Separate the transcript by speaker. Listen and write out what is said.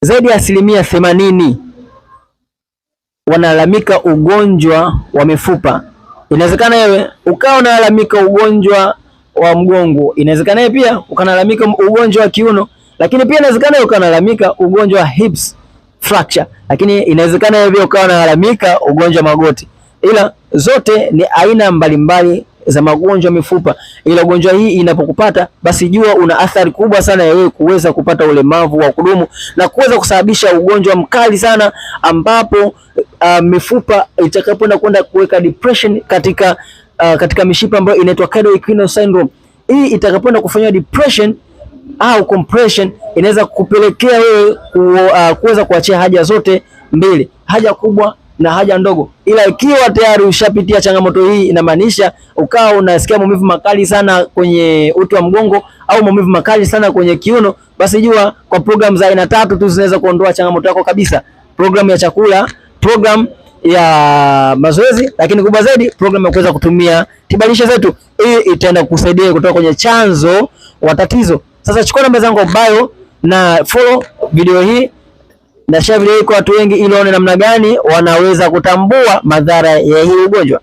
Speaker 1: zaidi ya 80% wanalalamika ugonjwa wa mifupa. Inawezekana wewe ukawa unalalamika ugonjwa wa mgongo, inawezekana pia ukalalamika ugonjwa wa kiuno, lakini pia inawezekana ukalalamika ugonjwa wa hips fracture, lakini inawezekana wewe ukawa unalalamika ugonjwa wa magoti. Ila zote ni aina mbalimbali za magonjwa mifupa. Ila ugonjwa hii inapokupata, basi jua una athari kubwa sana ya wewe kuweza kupata ulemavu wa kudumu na kuweza kusababisha ugonjwa mkali sana, ambapo mifupa itakapoenda kwenda kuweka depression katika mishipa ambayo inaitwa cardioequinal syndrome. Hii itakapoenda kufanya depression au compression, inaweza kupelekea wewe kuweza kuachia haja zote mbili, haja kubwa na haja ndogo. Ila ikiwa tayari ushapitia changamoto hii, inamaanisha ukawa unasikia maumivu makali sana kwenye uti wa mgongo au maumivu makali sana kwenye kiuno, basi jua kwa program za aina 3 tu zinaweza kuondoa changamoto yako kabisa. Program ya chakula, program ya mazoezi, lakini kubwa zaidi program ya kuweza kutumia tiba lishe zetu. Hii itaenda kukusaidia kutoka kwenye chanzo wa tatizo. Sasa chukua namba zangu bio na follow video hii na share video hii kwa watu wengi, ili waone namna gani wanaweza kutambua madhara ya hii ugonjwa.